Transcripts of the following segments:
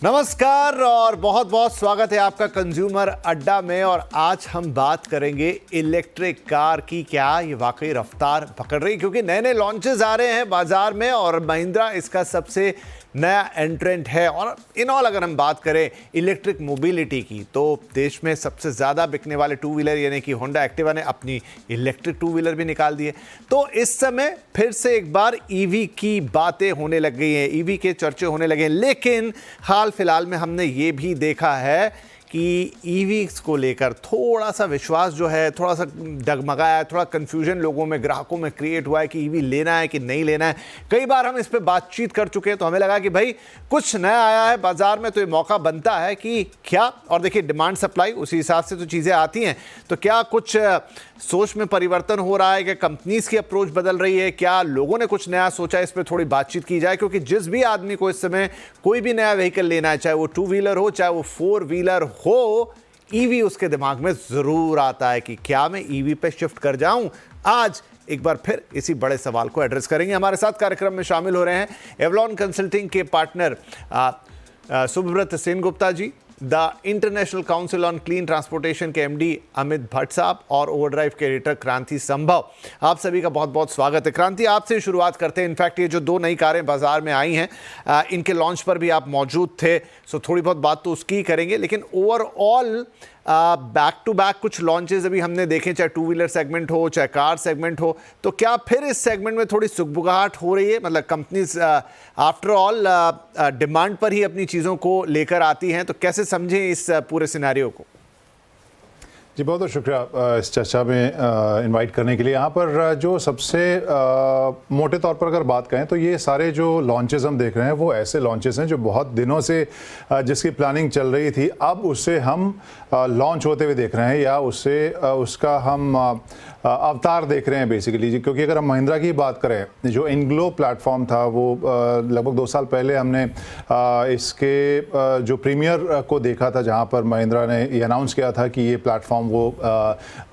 नमस्कार और बहुत बहुत स्वागत है आपका कंज्यूमर अड्डा में। और आज हम बात करेंगे इलेक्ट्रिक कार की। क्या ये वाकई रफ्तार पकड़ रही, क्योंकि नए नए लॉन्चेस आ रहे हैं बाजार में और महिंद्रा इसका सबसे नया एंट्रेंट है। और इन ऑल अगर हम बात करें इलेक्ट्रिक मोबिलिटी की, तो देश में सबसे ज़्यादा बिकने वाले टू व्हीलर यानी कि होंडा एक्टिवा ने अपनी इलेक्ट्रिक टू व्हीलर भी निकाल दी है। तो इस समय फिर से एक बार ईवी की बातें होने लग गई हैं, ईवी के चर्चे होने लगे हैं। लेकिन हाल फिलहाल में हमने ये भी देखा है कि ईवी को लेकर थोड़ा सा विश्वास जो है थोड़ा सा डगमगाया है, थोड़ा कंफ्यूजन लोगों में, ग्राहकों में क्रिएट हुआ है कि ईवी लेना है कि नहीं लेना है। कई बार हम इस पे बातचीत कर चुके हैं, तो हमें लगा कि भाई कुछ नया आया है बाजार में, तो ये मौका बनता है कि क्या। और देखिए, डिमांड सप्लाई उसी हिसाब से तो चीज़ें आती हैं। तो क्या कुछ सोच में परिवर्तन हो रहा है, क्या कंपनीज की अप्रोच बदल रही है, क्या लोगों ने कुछ नया सोचा है, इस पर थोड़ी बातचीत की जाए। क्योंकि जिस भी आदमी को इस समय कोई भी नया व्हीकल लेना है, चाहे वो टू व्हीलर हो चाहे वो फोर व्हीलर हो, ईवी उसके दिमाग में जरूर आता है कि क्या मैं ईवी पे शिफ्ट कर जाऊं। आज एक बार फिर इसी बड़े सवाल को एड्रेस करेंगे। हमारे साथ कार्यक्रम में शामिल हो रहे हैं एवलॉन कंसल्टिंग के partner Subrata Sengupta ji, the International Council on Clean Transportation के एमडी अमित भट्ट साहब और ओवरड्राइव के एडिटर क्रांति संभव। आप सभी का बहुत बहुत स्वागत है। क्रांति, आपसे शुरुआत करते हैं। इनफैक्ट ये जो दो नई कारें बाजार में आई हैं, इनके लॉन्च पर भी आप मौजूद थे, सो थोड़ी बहुत बात तो उसकी ही करेंगे। लेकिन ओवरऑल बैक टू बैक कुछ लॉन्चेस अभी हमने देखे, चाहे टू व्हीलर सेगमेंट हो चाहे कार सेगमेंट हो, तो क्या फिर इस सेगमेंट में थोड़ी सुगबुगाहट हो रही है? मतलब कंपनीज आफ्टर ऑल डिमांड पर ही अपनी चीज़ों को लेकर आती हैं, तो कैसे समझें इस पूरे सिनेरियो को? जी, बहुत बहुत शुक्रिया इस चर्चा में इनवाइट करने के लिए। यहाँ पर जो सबसे मोटे तौर पर अगर बात करें, तो ये सारे जो लॉन्चेस हम देख रहे हैं वो ऐसे लॉन्चेस हैं जो बहुत दिनों से जिसकी प्लानिंग चल रही थी, अब उससे हम लॉन्च होते हुए देख रहे हैं, या उससे उसका हम अवतार देख रहे हैं बेसिकली जी। क्योंकि अगर हम महिंद्रा की बात करें, जो इनग्लो प्लेटफॉर्म था वो लगभग 2 साल पहले हमने इसके जो प्रीमियर को देखा था, जहाँ पर महिंद्रा ने ये अनाउंस किया था कि ये प्लेटफॉर्म वो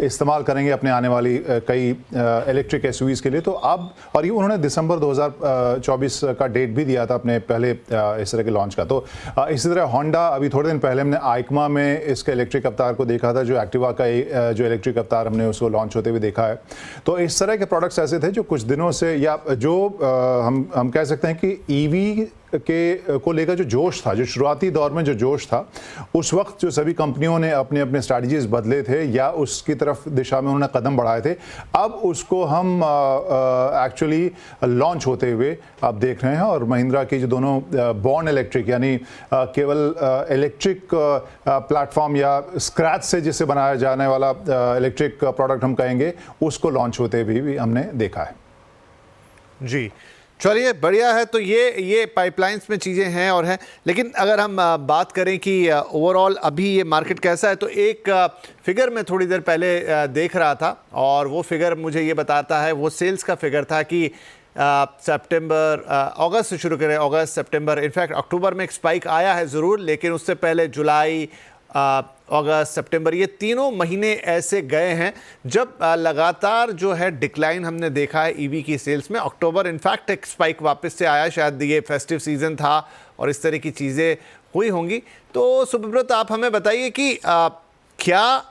इस्तेमाल करेंगे अपने आने वाली कई इलेक्ट्रिक एसयूवीज़ के लिए। तो अब, और ये उन्होंने दिसंबर 2024 का डेट भी दिया था अपने पहले इस तरह के लॉन्च का। तो इसी तरह होंडा, अभी थोड़े दिन पहले हमने आइकमा में इसके इलेक्ट्रिक अवतार को देखा था, जो एक्टिवा का जो इलेक्ट्रिक अवतार हमने उसको लॉन्च होते हुए देखा है। तो इस तरह के प्रोडक्ट्स ऐसे थे जो कुछ दिनों से, या जो हम कह सकते हैं कि ईवी के को लेकर जो जोश था, जो शुरुआती दौर में जो जोश था, उस वक्त जो सभी कंपनियों ने अपने अपने स्ट्रैटेजीज बदले थे या उसकी तरफ दिशा में उन्होंने कदम बढ़ाए थे, अब उसको हम एक्चुअली लॉन्च होते हुए अब देख रहे हैं। और महिंद्रा की जो दोनों बॉर्न इलेक्ट्रिक, यानी केवल इलेक्ट्रिक प्लेटफॉर्म या स्क्रैच से जिससे बनाया जाने वाला इलेक्ट्रिक प्रोडक्ट हम कहेंगे, उसको लॉन्च होते हुए भी हमने देखा है। जी, चलिए, बढ़िया है। तो ये पाइपलाइंस में चीज़ें हैं और हैं। लेकिन अगर हम बात करें कि ओवरऑल अभी ये मार्केट कैसा है, तो एक फिगर मैं थोड़ी देर पहले देख रहा था, और वो फिगर मुझे ये बताता है, वो सेल्स का फिगर था कि सितंबर अगस्त से शुरू करें, अगस्त सितंबर, इनफैक्ट अक्टूबर में एक स्पाइक आया है ज़रूर, लेकिन उससे पहले जुलाई, अगस्त, सितंबर, ये तीनों महीने ऐसे गए हैं जब लगातार जो है डिक्लाइन हमने देखा है ईवी की सेल्स में। अक्टूबर इनफैक्ट एक स्पाइक वापस से आया, शायद ये फेस्टिव सीज़न था और इस तरह की चीज़ें हुई होंगी। तो सुब्रत, आप हमें बताइए कि क्या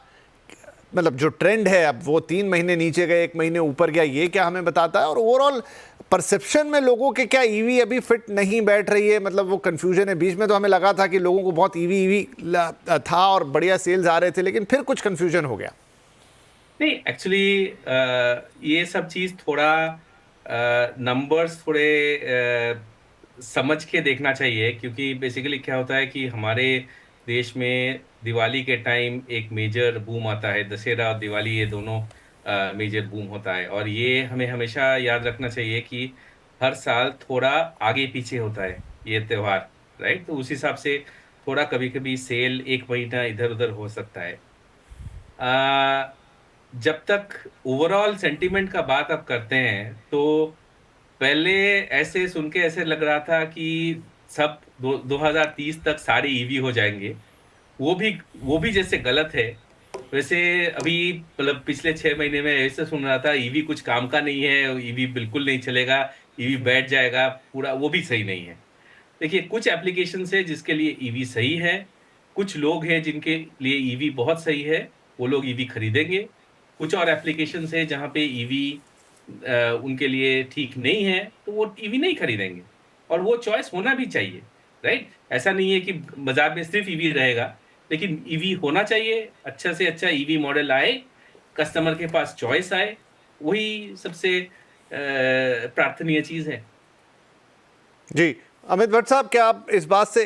मतलब जो ट्रेंड है, अब वो 3 महीने नीचे गए, 1 महीने ऊपर गया, ये क्या हमें बताता है? और ओवरऑल परसेप्शन में लोगों के, क्या ईवी अभी फिट नहीं बैठ रही है? मतलब वो कंफ्यूजन है। बीच में तो हमें लगा था कि लोगों को बहुत ईवी था और बढ़िया सेल्स आ रहे थे, लेकिन फिर कुछ कंफ्यूजन हो गया। नहीं, एक्चुअली ये सब चीज़ थोड़ा नंबर्स थोड़े समझ के देखना चाहिए। क्योंकि बेसिकली क्या होता है कि हमारे देश में दिवाली के टाइम एक मेजर बूम आता है। दशहरा और दिवाली, ये दोनों मेजर बूम होता है, और ये हमें हमेशा याद रखना चाहिए कि हर साल थोड़ा आगे पीछे होता है ये त्यौहार, राइट? तो उस हिसाब से थोड़ा कभी-कभी सेल 1 महीना इधर-उधर हो सकता है। जब तक ओवरऑल सेंटीमेंट का बात आप करते हैं, तो पहले ऐसे सुन के ऐसे लग रहा था कि सब 2030 तक सारे ईवी हो जाएंगे। वो भी जैसे गलत है, वैसे अभी मतलब पिछले 6 महीने में ऐसे सुन रहा था ईवी कुछ काम का नहीं है, ईवी बिल्कुल नहीं चलेगा, ईवी बैठ जाएगा पूरा, वो भी सही नहीं है। देखिए कुछ एप्लीकेशन है जिसके लिए ईवी सही है, कुछ लोग हैं जिनके लिए ईवी बहुत सही है, वो लोग ईवी खरीदेंगे। कुछ और एप्लीकेशन है जहाँ पे ईवी उनके लिए ठीक नहीं है, तो वो ईवी नहीं खरीदेंगे और वो चॉइस होना भी चाहिए, राइट? ऐसा नहीं है कि बाज़ार में सिर्फ ईवी रहेगा, लेकिन ईवी होना चाहिए, अच्छा से अच्छा ईवी मॉडल आए, कस्टमर के पास चॉइस आए, वही सबसे प्रार्थनीय चीज़ है। जी, अमित भट्ट साहब, क्या आप इस बात से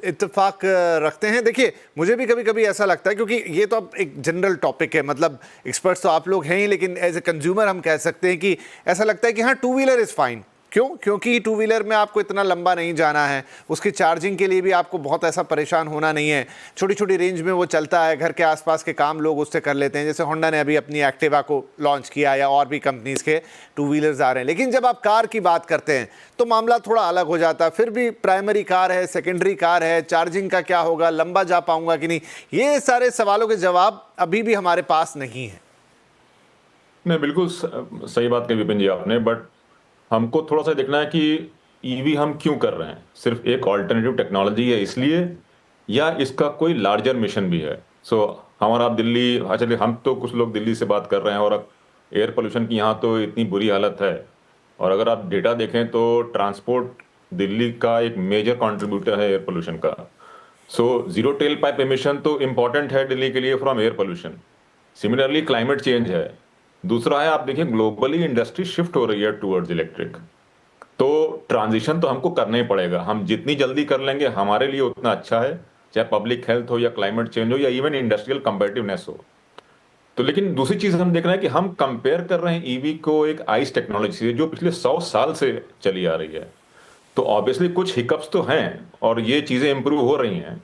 इत्तेफाक रखते हैं? देखिए, मुझे भी कभी-कभी ऐसा लगता है, क्योंकि ये तो अब एक जनरल टॉपिक है, मतलब एक्सपर्ट्स तो आप लोग हैं ही, लेकिन एज ए कंज्यूमर हम कह सकते हैं कि ऐसा लगता है कि हाँ, टू व्हीलर इज़ फाइन। क्यों? क्योंकि टू व्हीलर में आपको इतना लंबा नहीं जाना है, उसकी चार्जिंग के लिए भी आपको बहुत ऐसा परेशान होना नहीं है, छोटी-छोटी रेंज में वो चलता है, घर के आसपास के काम लोग उससे कर लेते हैं। जैसे होंडा ने अभी अपनी एक्टिवा को लॉन्च किया, या और भी कंपनीज़ के टू व्हीलर्स आ रहे हैं। लेकिन जब आप कार की बात करते हैं तो मामला थोड़ा अलग हो जाता है। फिर भी प्राइमरी कार है, सेकेंडरी कार है, चार्जिंग का क्या होगा, लंबा जा पाऊंगा कि नहीं, ये सारे सवालों के जवाब अभी भी हमारे पास नहीं है। नहीं, बिल्कुल सही बात कही विपिन जी आपने, बट हमको थोड़ा सा देखना है कि ईवी हम क्यों कर रहे हैं। सिर्फ एक ऑल्टरनेटिव टेक्नोलॉजी है इसलिए, या इसका कोई लार्जर मिशन भी है। हमारा आप दिल्ली, चलिए हम तो कुछ लोग दिल्ली से बात कर रहे हैं, और अब एयर पोल्यूशन की यहाँ तो इतनी बुरी हालत है, और अगर आप डेटा देखें तो ट्रांसपोर्ट दिल्ली का एक मेजर कॉन्ट्रीब्यूटर है एयर पोल्यूशन का। जीरो टेल पाइप एमिशन तो इम्पॉर्टेंट है दिल्ली के लिए from air pollution. Similarly climate change है। दूसरा है, आप देखिए ग्लोबली इंडस्ट्री शिफ्ट हो रही है टुवर्ड्स इलेक्ट्रिक, तो ट्रांजिशन तो हमको करना ही पड़ेगा। हम जितनी जल्दी कर लेंगे हमारे लिए उतना अच्छा है, चाहे पब्लिक हेल्थ हो या क्लाइमेट चेंज हो या इवन इंडस्ट्रियल कंपेटिवनेस हो। तो लेकिन दूसरी चीज हम देख रहे हैं कि हम कंपेयर कर रहे हैं ईवी को एक आइस टेक्नोलॉजी से जो पिछले 100 साल से चली आ रही है। तो ऑब्वियसली कुछ हिकअप्स तो हैं और ये चीजें इंप्रूव हो रही हैं,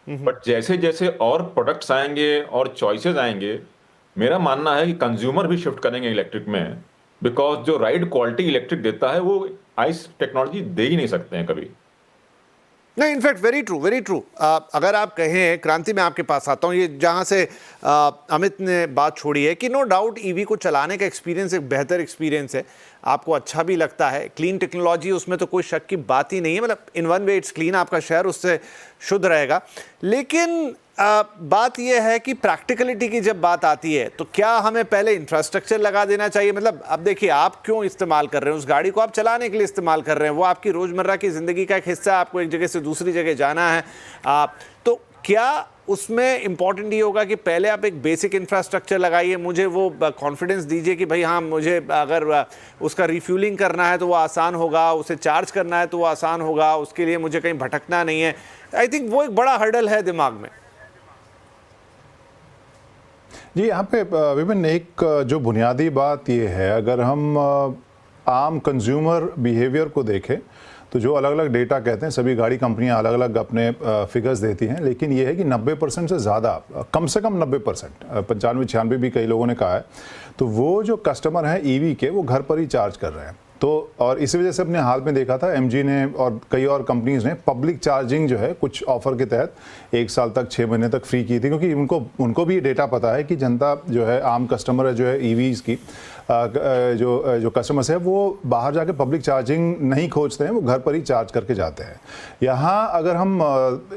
बट जैसे जैसे और प्रोडक्ट्स आएंगे और चॉइसेस आएंगे, मेरा मानना है कि कंज्यूमर भी शिफ्ट करेंगे इलेक्ट्रिक में, बिकॉज जो राइड क्वालिटी इलेक्ट्रिक देता है वो आइस टेक्नोलॉजी दे ही नहीं सकते हैं कभी। नहीं, in fact very true, very true. अगर आप कहें, क्रांति मैं आपके पास आता हूँ, ये जहाँ से अमित ने बात छोड़ी है कि नो डाउट ईवी को चलाने का एक्सपीरियंस एक बेहतर एक्सपीरियंस है, आपको अच्छा भी लगता है, क्लीन टेक्नोलॉजी उसमें तो कोई शक की बात ही नहीं है, मतलब in one way it's clean, आपका शहर उससे शुद्ध रहेगा। लेकिन बात यह है कि प्रैक्टिकलिटी की जब बात आती है तो क्या हमें पहले इंफ्रास्ट्रक्चर लगा देना चाहिए? मतलब अब देखिए, आप क्यों इस्तेमाल कर रहे हैं उस गाड़ी को, आप चलाने के लिए इस्तेमाल कर रहे हैं, वो आपकी रोज़मर्रा की ज़िंदगी का एक हिस्सा है, आपको एक जगह से दूसरी जगह जाना है। तो क्या उसमें इम्पॉर्टेंट ये होगा कि पहले आप एक बेसिक इंफ्रास्ट्रक्चर लगाइए, मुझे वो कॉन्फिडेंस दीजिए कि भाई हाँ, मुझे अगर उसका रिफ्यूलिंग करना है तो वो आसान होगा, उसे चार्ज करना है तो वो आसान होगा, उसके लिए मुझे कहीं भटकना नहीं है। आई थिंक वो एक बड़ा हर्डल है दिमाग में। जी, यहाँ पे विपिन एक जो बुनियादी बात ये है, अगर हम आम कंज्यूमर बिहेवियर को देखें तो जो अलग अलग डेटा कहते हैं, सभी गाड़ी कंपनियां अलग अलग अपने फिगर्स देती हैं, लेकिन ये है कि 90% से ज़्यादा, कम से कम 90%, 95-96 भी कई लोगों ने कहा है, तो वो जो कस्टमर हैं ईवी के, वो घर पर ही चार्ज कर रहे हैं। तो और इसी वजह से अपने हाल में देखा था, एमजी ने और कई और कंपनीज ने पब्लिक चार्जिंग जो है कुछ ऑफर के तहत 1 साल तक 6 महीने तक फ्री की थी, क्योंकि उनको भी डेटा पता है कि जनता जो है, आम कस्टमर जो है ईवीज़ की, जो कस्टमर्स है वो बाहर जाके पब्लिक चार्जिंग नहीं खोजते हैं, वो घर पर ही चार्ज करके जाते हैं। यहाँ अगर हम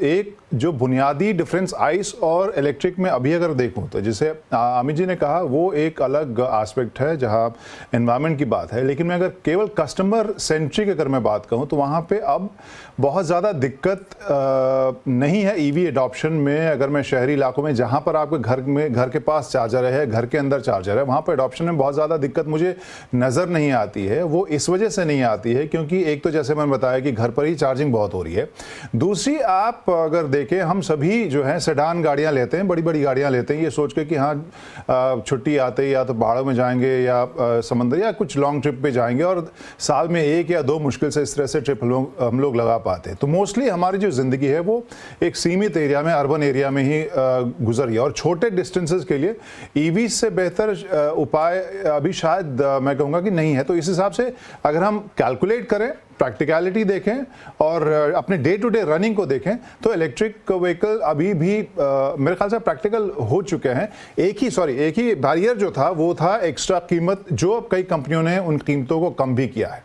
एक जो बुनियादी डिफरेंस आइस और इलेक्ट्रिक में अभी अगर देखूँ तो जैसे अमित जी ने कहा, वो एक अलग एस्पेक्ट है जहाँ एनवायरनमेंट की बात है, लेकिन मैं अगर केवल कस्टमर सेंट्रिक अगर मैं बात कहूँ तो वहाँ पे अब बहुत ज़्यादा दिक्कत नहीं है ईवी एडॉप्शन में। अगर मैं शहरी इलाकों में जहाँ पर आपके घर के पास चार्जर है, घर के अंदर चार्जर है, वहाँ पर एडॉप्शन में बहुत ज़्यादा दिक्कत मुझे नज़र नहीं आती है। वो इस वजह से नहीं आती है क्योंकि एक तो जैसे मैंने बताया कि घर पर ही चार्जिंग बहुत हो रही है, दूसरी आप अगर देखें, हम सभी जो है सेडान गाड़ियाँ लेते हैं, बड़ी बड़ी गाड़ियाँ लेते हैं, ये सोच के कि हाँ छुट्टी आते ही या तो पहाड़ों में जाएंगे या समंदर या कुछ लॉन्ग ट्रिप पे जाएंगे, और साल में 1 या 2 मुश्किल से इस तरह से ट्रिप हम लोग लगा पाते हैं। तो मोस्टली हमारी जो ज़िंदगी है वो एक सीमित एरिया में, अर्बन एरिया में ही गुजर गया, और छोटे डिस्टेंसेस के लिए ईवी से बेहतर उपाय अभी शायद मैं कहूँगा कि नहीं है। तो इस हिसाब से अगर हम कैलकुलेट करें, प्रैक्टिकलिटी देखें और अपने डे टू डे रनिंग को देखें, तो इलेक्ट्रिक व्हीकल अभी भी मेरे ख्याल से प्रैक्टिकल हो चुके हैं। एक ही बैरियर जो था वो था एक्स्ट्रा कीमत, जो अब कई कंपनियों ने उन कीमतों को कम भी किया है।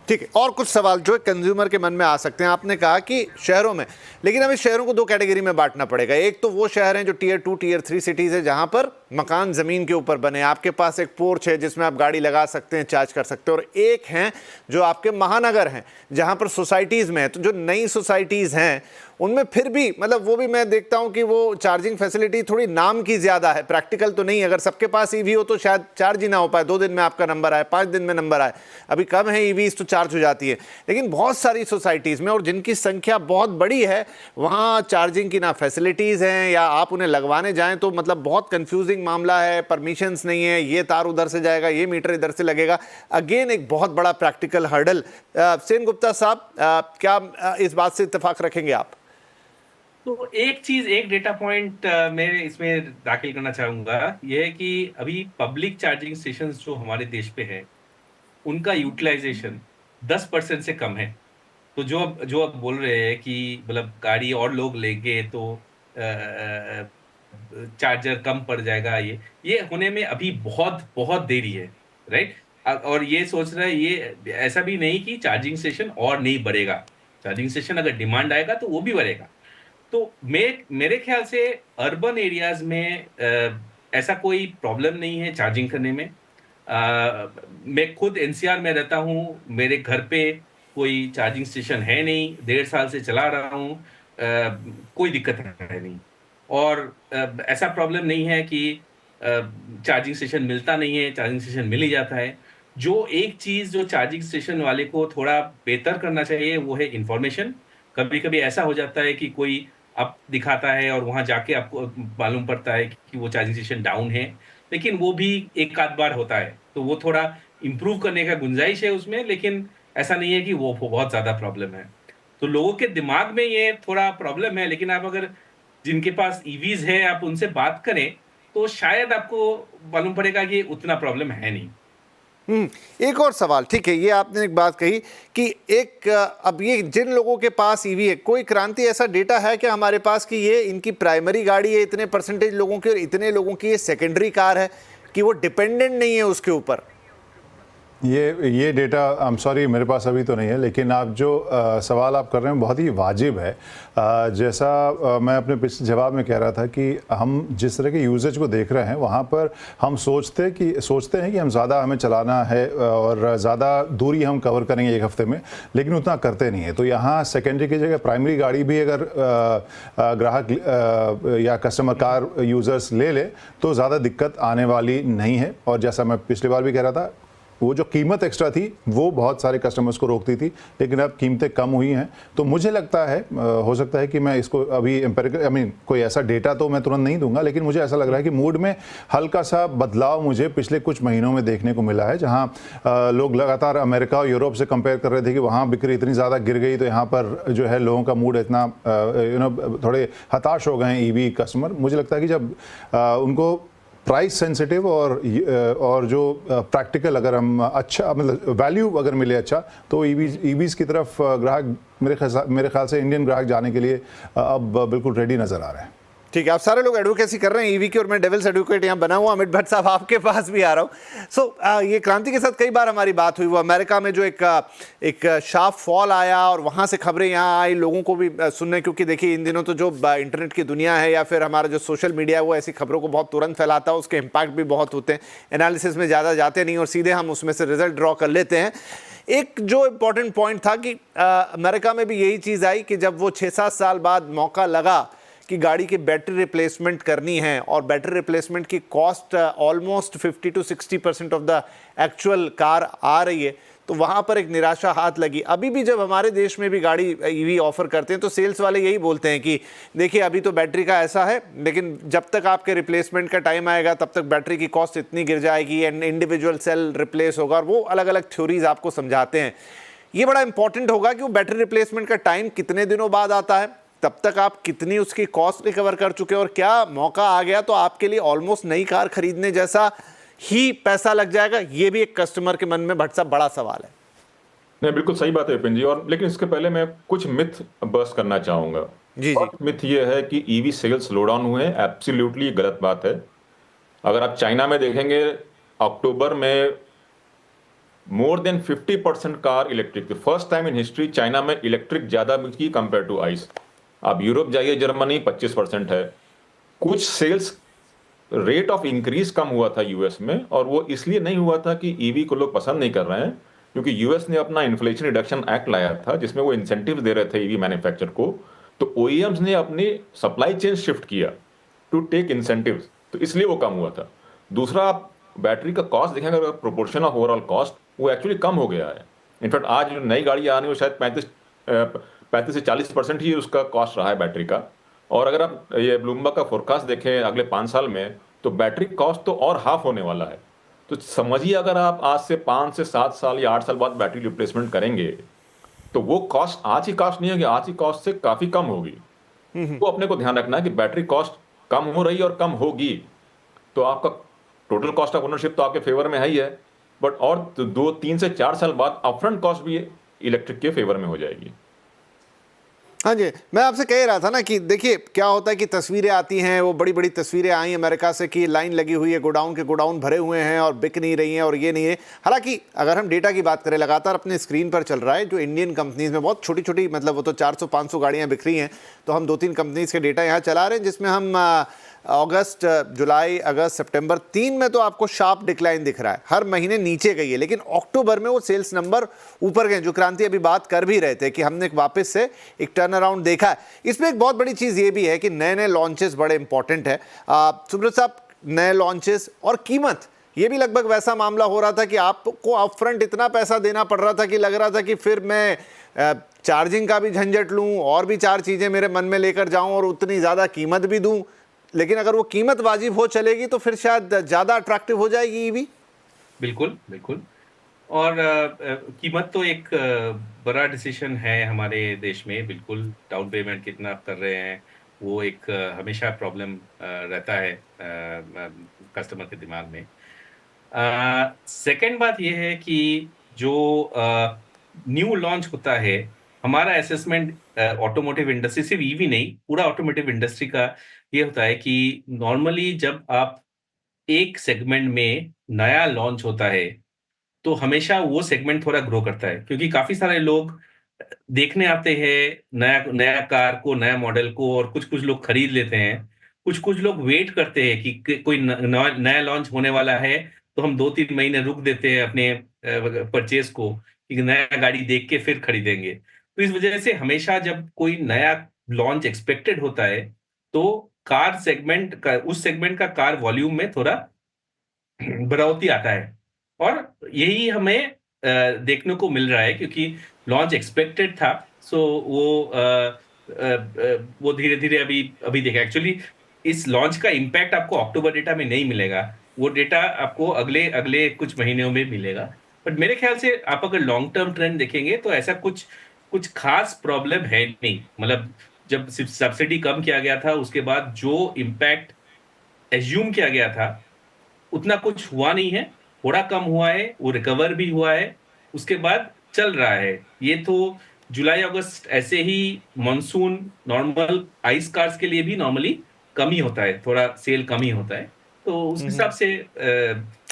ठीक है, और कुछ सवाल जो कंज्यूमर के मन में आ सकते हैं। आपने कहा कि शहरों में, लेकिन हमें शहरों को दो कैटेगरी में बांटना पड़ेगा। एक तो वो शहर हैं जो टियर 2 टियर 3 सिटीज़ है जहां पर मकान ज़मीन के ऊपर बने, आपके पास एक पोर्च है जिसमें आप गाड़ी लगा सकते हैं, चार्ज कर सकते हैं। और एक हैं जो आपके महानगर हैं जहां पर सोसाइटीज़ में है। तो जो नई सोसाइटीज़ हैं उनमें फिर भी मतलब वो भी मैं देखता हूं कि वो चार्जिंग फैसिलिटी थोड़ी नाम की ज़्यादा है, प्रैक्टिकल तो नहीं। अगर सबके पास ईवी हो तो शायद चार्ज ही ना हो पाए, 2 दिन में आपका नंबर आए, 5 दिन में नंबर आए। अभी कम है ईवीज तो चार्ज हो जाती है, लेकिन बहुत सारी सोसाइटीज़ में और जिनकी संख्या बहुत बड़ी है वहाँ चार्जिंग की ना फैसिलिटीज़ हैं, या आप उन्हें लगवाने जाएँ तो मतलब बहुत कन्फ्यूजिंग मामला है, परमिशंस नहीं है, ये तार उधर से जाएगा, ये मीटर इधर से लगेगा। अगेन एक बहुत बड़ा प्रैक्टिकल हर्डल। सेन गुप्ता साहब, क्या इस बात से इत्तेफाक रखेंगे आप? तो एक डेटा पॉइंट मैं इसमें दाखिल करना चाहूंगा, यह है कि अभी पब्लिक चार्जिंग स्टेशंस जो हमारे देश पे है उनका यूटिलाइजेशन 10% से कम है। तो जो आप बोल रहे हैं कि मतलब गाड़ी और लोग लेंगे तो चार्जर कम पड़ जाएगा, ये होने में अभी बहुत बहुत देरी है, राइट। और ये सोच रहा है, ये ऐसा भी नहीं कि चार्जिंग स्टेशन और नहीं बढ़ेगा। चार्जिंग स्टेशन अगर डिमांड आएगा तो वो भी बढ़ेगा। तो मेरे ख्याल से अर्बन एरियाज में ऐसा कोई प्रॉब्लम नहीं है चार्जिंग करने में। मैं खुद एनसीआर में रहता हूँ, मेरे घर पे कोई चार्जिंग स्टेशन है नहीं, 1.5 साल से चला रहा हूँ, कोई दिक्कत है नहीं। और ऐसा प्रॉब्लम नहीं है कि चार्जिंग स्टेशन मिलता नहीं है, चार्जिंग स्टेशन मिल ही जाता है। जो एक चीज़ जो चार्जिंग स्टेशन वाले को थोड़ा बेहतर करना चाहिए वो है इंफॉर्मेशन। कभी-कभी ऐसा हो जाता है कि कोई आप दिखाता है और वहाँ जाके आपको मालूम पड़ता है कि वो चार्जिंग स्टेशन डाउन है, लेकिन वो भी एक आध बार होता है। तो वो थोड़ा इम्प्रूव करने का गुंजाइश है उसमें, लेकिन ऐसा नहीं है कि वो बहुत ज़्यादा प्रॉब्लम है। तो लोगों के दिमाग में ये थोड़ा प्रॉब्लम है, लेकिन आप अगर जिनके पास ईवीज़ है आप उनसे बात करें, तो शायद आपको मालूम पड़ेगा कि उतना प्रॉब्लम है नहीं। एक और सवाल, ठीक है, ये आपने एक बात कही कि अब ये जिन लोगों के पास ईवी है, कोई क्रांति ऐसा डेटा है क्या हमारे पास कि ये इनकी प्राइमरी गाड़ी है इतने परसेंटेज लोगों की और इतने लोगों की ये सेकेंडरी कार है, कि वो डिपेंडेंट नहीं है उसके ऊपर? ये डेटा आई एम सॉरी मेरे पास अभी तो नहीं है, लेकिन आप जो सवाल आप कर रहे हैं बहुत ही वाजिब है। जैसा मैं अपने पिछले जवाब में कह रहा था कि हम जिस तरह के यूजेज को देख रहे हैं वहाँ पर हम सोचते हैं कि हम ज़्यादा हमें चलाना है और ज़्यादा दूरी हम कवर करेंगे एक हफ्ते में, लेकिन उतना करते नहीं है। तो यहाँ सेकेंडरी की जगह प्राइमरी गाड़ी भी अगर ग्राहक या कस्टमर कार यूज़र्स ले ले तो ज़्यादा दिक्कत आने वाली नहीं है। और जैसा मैं पिछली बार भी कह रहा था, वो जो कीमत एक्स्ट्रा थी वो बहुत सारे कस्टमर्स को रोकती थी, लेकिन अब कीमतें कम हुई हैं। तो मुझे लगता है हो सकता है कि मैं इसको अभी एम्पिरिकल कोई ऐसा डेटा तो मैं तुरंत नहीं दूंगा, लेकिन मुझे ऐसा लग रहा है कि मूड में हल्का सा बदलाव मुझे पिछले कुछ महीनों में देखने को मिला है। जहां लोग लगातार अमेरिका और यूरोप से कंपेयर कर रहे थे कि वहाँ बिक्री इतनी ज़्यादा गिर गई, तो यहाँ पर जो है लोगों का मूड इतना थोड़े हताश हो गए हैं ईवी कस्टमर। मुझे लगता है कि जब उनको प्राइस सेंसिटिव और जो प्रैक्टिकल अगर हम अच्छा मतलब वैल्यू अगर मिले अच्छा, तो ईवीज़ की तरफ ग्राहक मेरे ख्याल से इंडियन ग्राहक जाने के लिए अब बिल्कुल रेडी नज़र आ रहे हैं। ठीक है, आप सारे लोग एडवोकेसी कर रहे हैं ईवी की और मैं डेविल्स एडवोकेट यहाँ बना हुआ। अमित भट्ट साहब आपके पास भी आ रहा हूँ। सो ये क्रांति के साथ कई बार हमारी बात हुई, वो अमेरिका में जो एक शार्प फॉल आया और वहाँ से खबरें यहाँ आई लोगों को भी सुनने, क्योंकि देखिए इन दिनों तो जो इंटरनेट की दुनिया है या फिर हमारा जो सोशल मीडिया है वो ऐसी खबरों को बहुत तुरंत फैलाता है, उसके इम्पैक्ट भी बहुत होते हैं, एनालिसिस में ज़्यादा जाते नहीं और सीधे हम उसमें से रिजल्ट ड्रॉ कर लेते हैं। एक जो इम्पॉर्टेंट पॉइंट था कि अमेरिका में भी यही चीज़ आई कि जब वो 6-7 साल बाद मौका लगा कि गाड़ी की बैटरी रिप्लेसमेंट करनी है और बैटरी रिप्लेसमेंट की cost almost 50 to 60% of the actual car आ रही है, तो वहाँ पर एक निराशा हाथ लगी। अभी भी जब हमारे देश में भी गाड़ी ईवी ऑफर करते हैं तो सेल्स वाले यही बोलते हैं कि देखिए अभी तो बैटरी का ऐसा है, लेकिन जब तक आपके रिप्लेसमेंट का टाइम आएगा तब तक बैटरी की कॉस्ट इतनी गिर जाएगी एंड इंडिविजुअल सेल रिप्लेस होगा, और वो अलग अलग थ्योरीज आपको समझाते हैं। ये बड़ा इंपॉर्टेंट होगा कि वो बैटरी रिप्लेसमेंट का टाइम कितने दिनों बाद आता है, तब तक आप कितनी उसकी कॉस्ट रिकवर कर चुके हैं, और क्या मौका आ गया तो आपके लिए ऑलमोस्ट नई कार खरीदने जैसा ही पैसा लग जाएगा, ये भी एक कस्टमर के मन में भट्ट साहब बड़ा सवाल है। नहीं, बिल्कुल सही बात है विपिन जी। और लेकिन इसके पहले मैं कुछ मिथ बस्ट करना चाहूंगा। जी जी। मिथ ये है कि ईवी सेल्स स्लो डाउन हुए हैं, एब्सोल्युटली गलत बात है। अगर आप चाइना में देखेंगे, अक्टूबर में more than 50% car electric. First time in history China में इलेक्ट्रिक ज्यादा बिकी कंपेयर टू आइस। आप यूरोप जाइए, जर्मनी 25% है। कुछ सेल्स रेट ऑफ इंक्रीज कम हुआ था यूएस में, और वो इसलिए नहीं हुआ था कि ईवी को लोग पसंद नहीं कर रहे हैं, क्योंकि यूएस ने अपना इन्फ्लेशन रिडक्शन एक्ट लाया था जिसमें वो इंसेंटिव दे रहे थे ईवी मैन्युफैक्चर को। तो ओईएम्स ने अपनी सप्लाई चेन शिफ्ट किया टू टेक इंसेंटिव्स, तो इसलिए वो कम हुआ था। दूसरा, आप बैटरी का कॉस्ट देखेंगे, अगर प्रोपोर्शन ऑफ ओवरऑल कॉस्ट, वो एक्चुअली कम हो गया है। इनफैक्ट आज जो नई गाड़ी आ रही है, शायद 35 से 40% ही उसका कॉस्ट रहा है बैटरी का। और अगर आप ये ब्लूमबर्ग का फोरकास्ट देखें अगले 5 साल में, तो बैटरी कॉस्ट तो और हाफ होने वाला है। तो समझिए, अगर आप आज से 5 से 7 साल या 8 साल बाद बैटरी रिप्लेसमेंट करेंगे, तो वो कॉस्ट आज ही कॉस्ट नहीं होगी, आज ही कॉस्ट से काफी कम होगी। तो अपने को ध्यान रखना है कि बैटरी कॉस्ट कम हो रही है और कम होगी, तो आपका टोटल कॉस्ट ऑफ ओनरशिप तो आपके फेवर में है ही है, बट और 2, 3 से 4 साल बाद अपफ्रंट कॉस्ट भी इलेक्ट्रिक के फेवर में हो जाएगी। हाँ जी, मैं आपसे कह रहा था ना कि देखिए क्या होता है कि तस्वीरें आती हैं, वो बड़ी बड़ी तस्वीरें आई अमेरिका से कि लाइन लगी हुई है, गोडाउन के गोडाउन भरे हुए हैं और बिक नहीं रही हैं और ये नहीं है। हालांकि अगर हम डेटा की बात करें, लगातार अपने स्क्रीन पर चल रहा है जो इंडियन कंपनीज में बहुत छोटी छोटी, मतलब वो तो 400-500 गाड़ियाँ बिक रही हैं, तो हम 2-3 कंपनीज के डेटा यहाँ चला रहे हैं जिसमें हम अगस्त, जुलाई, अगस्त, सितंबर 3 में तो आपको शार्प डिक्लाइन दिख रहा है, हर महीने नीचे गई है, लेकिन अक्टूबर में वो सेल्स नंबर ऊपर गए, जो क्रांति अभी बात कर भी रहे थे कि हमने वापस से एक टर्न अराउंड देखा है। इसमें एक बहुत बड़ी चीज़ ये भी है कि नए नए लॉन्चेस बड़े इंपॉर्टेंट है। सुब्रत साहब, नए लॉन्चेस और कीमत, ये भी लगभग वैसा मामला हो रहा था कि आपको अपफ्रंट इतना पैसा देना पड़ रहा था कि लग रहा था कि फिर मैं चार्जिंग का भी झंझट लूँ और भी 4 चीज़ें मेरे मन में लेकर जाऊँ और उतनी ज़्यादा कीमत भी दूँ, लेकिन अगर वो कीमत वाजिब हो चलेगी तो फिर शायद ज़्यादा अट्रैक्टिव हो जाएगी ईवी। बिल्कुल बिल्कुल। और कीमत तो एक बड़ा डिसीजन है हमारे देश में। बिल्कुल, डाउन पेमेंट कितना आप कर रहे हैं, वो एक हमेशा प्रॉब्लम रहता है कस्टमर के दिमाग में। सेकंड बात ये है कि जो न्यू लॉन्च होता है, हमारा असेसमेंट ऑटोमोटिव इंडस्ट्री, सिर्फ ईवी नहीं, पूरा ऑटोमोटिव इंडस्ट्री का ये होता है कि नॉर्मली जब आप एक सेगमेंट में नया लॉन्च होता है, तो हमेशा वो सेगमेंट थोड़ा ग्रो करता है, क्योंकि काफ़ी सारे लोग देखने आते हैं नया नया कार को, नया मॉडल को, और कुछ-कुछ लोग खरीद लेते हैं। कुछ-कुछ लोग वेट करते हैं कि कोई नया लॉन्च होने वाला है, तो हम 2-3 महीने रुक देते हैं अपने परचेज़ को, कि नया गाड़ी देख के फिर खरीदेंगे। तो इस वजह से हमेशा जब कोई नया लॉन्च एक्सपेक्टेड होता है, तो कार सेगमेंट का, उस सेगमेंट का कार वॉल्यूम में थोड़ा बढ़ोतरी आता है। और यही हमें देखने को मिल रहा है, क्योंकि लॉन्च एक्सपेक्टेड था, सो वो धीरे-धीरे अभी देखिए, एक्चुअली इस लॉन्च का इम्पैक्ट आपको अक्टूबर डेटा में नहीं मिलेगा, वो डेटा आपको अगले अगले कुछ महीनों में मिलेगा। बट मेरे ख्याल से आप अगर लॉन्ग टर्म ट्रेंड देखेंगे तो ऐसा कुछ खास प्रॉब्लम है नहीं। मतलब जब सब्सिडी कम किया गया था, उसके बाद जो इम्पैक्ट एज्यूम किया गया था, उतना कुछ हुआ नहीं है, थोड़ा कम हुआ है, वो रिकवर भी हुआ है, उसके बाद चल रहा है। ये तो जुलाई अगस्त ऐसे ही मॉनसून नॉर्मल आइस कार्स के लिए भी नॉर्मली कम ही होता है, थोड़ा सेल कम ही होता है, तो उस हिसाब से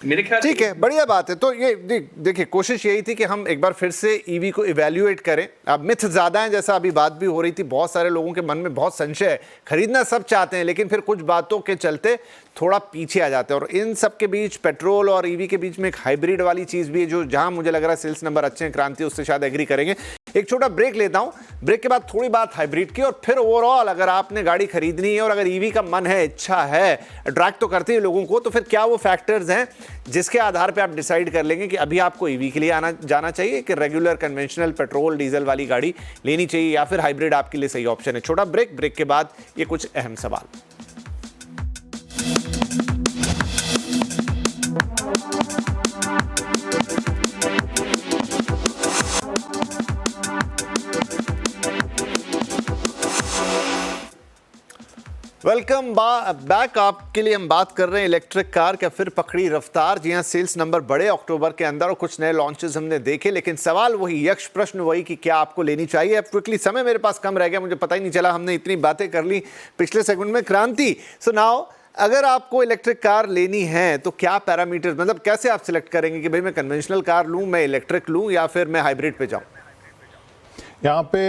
मेरे ख्याल ठीक है, बढ़िया बात है। तो ये देखिए, कोशिश यही थी कि हम एक बार फिर से ईवी को इवैल्यूएट करें। अब मिथ ज़्यादा है, जैसा अभी बात भी हो रही थी, बहुत सारे लोगों के मन में बहुत संशय है, खरीदना सब चाहते हैं, लेकिन फिर कुछ बातों के चलते थोड़ा पीछे आ जाते हैं। और इन सब के बीच, पेट्रोल और ईवी के बीच में एक हाइब्रिड वाली चीज़ भी है, जो जहाँ मुझे लग रहा है सेल्स नंबर अच्छे हैं, क्रांति उससे शायद एग्री करेंगे। एक छोटा ब्रेक लेता हूँ, ब्रेक के बाद थोड़ी बात हाइब्रिड की, और फिर ओवरऑल अगर आपने गाड़ी खरीदनी है और अगर ईवी का मन है, इच्छा है, अट्रैक्ट तो करती है लोगों को, तो फिर क्या वो फैक्टर्स हैं जिसके आधार पे आप डिसाइड कर लेंगे कि अभी आपको ईवी के लिए आना जाना चाहिए, कि रेगुलर कन्वेंशनल पेट्रोल डीजल वाली गाड़ी लेनी चाहिए, या फिर हाइब्रिड आपके लिए सही ऑप्शन है। छोटा ब्रेक के बाद ये कुछ अहम सवाल। Welcome back. आपके लिए हम बात कर रहे हैं इलेक्ट्रिक कार का फिर पकड़ी रफ्तार। जी हाँ, सेल्स नंबर बढ़े अक्टूबर के अंदर और कुछ नए लॉन्चेस हमने देखे, लेकिन सवाल वही, यक्ष प्रश्न वही कि क्या आपको लेनी चाहिए। अब क्विकली, समय मेरे पास कम रह गया, मुझे पता ही नहीं चला, हमने इतनी बातें कर ली पिछले सेगमेंट में। क्रांति, सो नाउ अगर आपको इलेक्ट्रिक कार लेनी है तो क्या पैरामीटर्स, मतलब कैसे आप सिलेक्ट करेंगे कि भाई मैं कन्वेंशनल कार लूं, मैं इलेक्ट्रिक लूं या फिर मैं हाइब्रिड पे जाऊं? यहाँ पे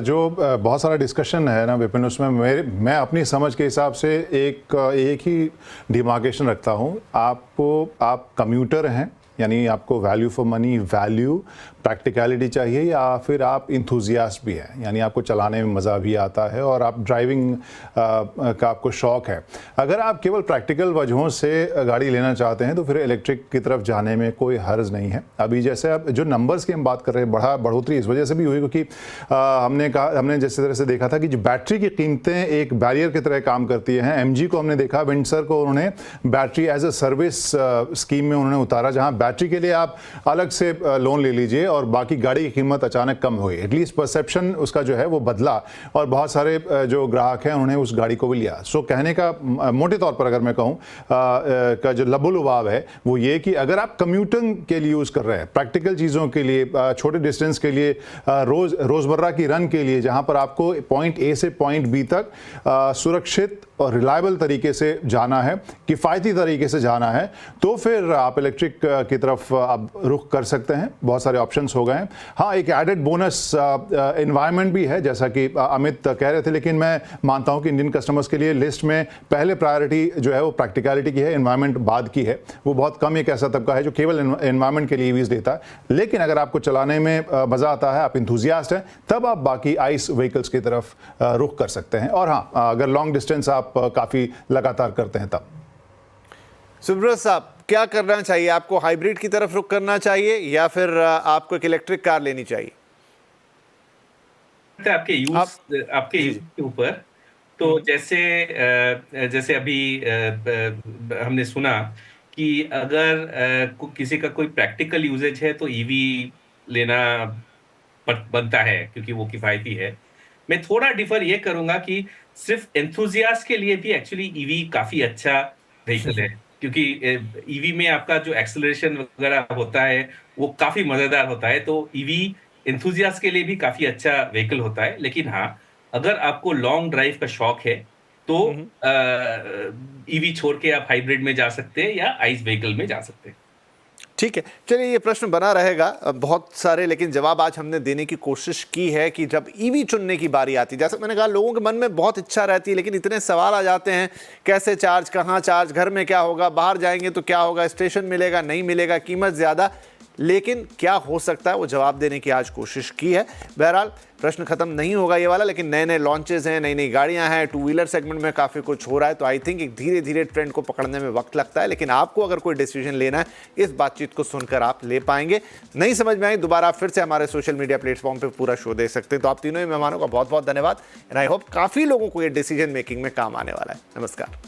जो बहुत सारा डिस्कशन है ना विपिन, उसमें मैं अपनी समझ के हिसाब से एक ही डिमार्केशन रखता हूँ। आप कम्यूटर हैं, यानी आपको value for money, value, practicality चाहिए, या फिर आप इंथुजियास्ट भी हैं, यानी आपको चलाने में मज़ा भी आता है और आप ड्राइविंग का आपको शौक़ है। अगर आप केवल प्रैक्टिकल वजहों से गाड़ी लेना चाहते हैं तो फिर इलेक्ट्रिक की तरफ जाने में कोई हर्ज नहीं है। अभी जैसे अब जो नंबर्स की हम बात कर रहे हैं, बढ़ोतरी इस वजह से भी हुई क्योंकि हमने जिस तरह से देखा था कि जो बैटरी की कीमतें एक बैरियर की तरह काम करती हैं। एमजी को हमने देखा, विंडसर को उन्होंने battery as a service scheme में उन्होंने उतारा, जहाँ बैटरी के लिए आप अलग से लोन ले लीजिए और बाकी गाड़ी की कीमत अचानक कम हुई। एटलीस्ट परसेप्शन उसका जो है वो बदला और बहुत सारे जो ग्राहक हैं उन्होंने उस गाड़ी को भी लिया। सो कहने का मोटे तौर पर अगर मैं कहूँ का जो लबो-लुबाव है वो ये कि अगर आप कम्यूटिंग के लिए यूज़ कर रहे हैं, प्रैक्टिकल चीज़ों के लिए, छोटे डिस्टेंस के लिए, रोज़मर्रा की रन के लिए, जहाँ पर आपको पॉइंट ए से पॉइंट बी तक सुरक्षित और रिलायबल तरीके से जाना है, किफ़ायती तरीके से जाना है, तो फिर आप इलेक्ट्रिक की तरफ आप रुख कर सकते हैं। बहुत सारे ऑप्शंस हो गए हैं। हाँ, एक एडेड बोनस एनवायरनमेंट भी है, जैसा कि अमित कह रहे थे, लेकिन मैं मानता हूं कि इंडियन कस्टमर्स के लिए लिस्ट में पहले प्रायोरिटी जो है वो प्रैक्टिकलिटी की है, एनवायरनमेंट बाद की है। वो बहुत कम एक ऐसा तबका है जो केवल एनवायरनमेंट के लिए ईवीज देता है। लेकिन अगर आपको चलाने में मज़ा आता है, आप इंथुजियास्ट हैं, तब आप बाकी आइस व्हीकल्स की तरफ रुख कर सकते हैं। और हाँ, अगर लॉन्ग डिस्टेंस आप काफ़ी लगातार करते हैं तब। सुब्रत साहब, क्या करना चाहिए? आपको हाइब्रिड की तरफ रुख करना चाहिए या फिर आपको एक इलेक्ट्रिक कार लेनी चाहिए? आपके यूज के ऊपर। तो जैसे अभी हमने सुना कि अगर किसी का कोई प्रैक्टिकल यूजेज है तो ईवी लेना बनता है क्योंकि वो किफायती है। मैं थोड़ा डिफर ये करूंगा कि सिर्फ एंथुजियास्ट के लिए भी एक्चुअली ईवी काफी अच्छा व्हीकल है, क्योंकि ईवी में आपका जो एक्सेलरेशन वगैरह होता है वो काफी मजेदार होता है। तो ईवी एंथुजियास्ट के लिए भी काफी अच्छा व्हीकल होता है। लेकिन हाँ, अगर आपको लॉन्ग ड्राइव का शौक है तो ईवी छोड़ के आप हाइब्रिड में जा सकते हैं या आइस व्हीकल में जा सकते हैं। ठीक है, चलिए, ये प्रश्न बना रहेगा बहुत सारे, लेकिन जवाब आज हमने देने की कोशिश की है कि जब ईवी चुनने की बारी आती है, जैसे मैंने कहा, लोगों के मन में बहुत इच्छा रहती है लेकिन इतने सवाल आ जाते हैं, कैसे चार्ज, कहाँ चार्ज, घर में क्या होगा, बाहर जाएंगे तो क्या होगा, स्टेशन मिलेगा नहीं मिलेगा, कीमत ज़्यादा। लेकिन क्या हो सकता है वो जवाब देने की आज कोशिश की है। बहरहाल प्रश्न खत्म नहीं होगा ये वाला, लेकिन नए नए लॉन्चेस हैं, नई नई गाड़ियां हैं, टू व्हीलर सेगमेंट में काफ़ी कुछ हो रहा है। तो आई थिंक एक धीरे धीरे ट्रेंड को पकड़ने में वक्त लगता है, लेकिन आपको अगर कोई डिसीजन लेना है, इस बातचीत को सुनकर आप ले पाएंगे। नहीं समझ में आई, दोबारा फिर से हमारे सोशल मीडिया प्लेटफॉर्म पर पूरा शो देख सकते हैं। तो आप तीनों ही मेहमानों का बहुत बहुत धन्यवाद एंड आई होप काफ़ी लोगों को ये डिसीजन मेकिंग में काम आने वाला है। नमस्कार।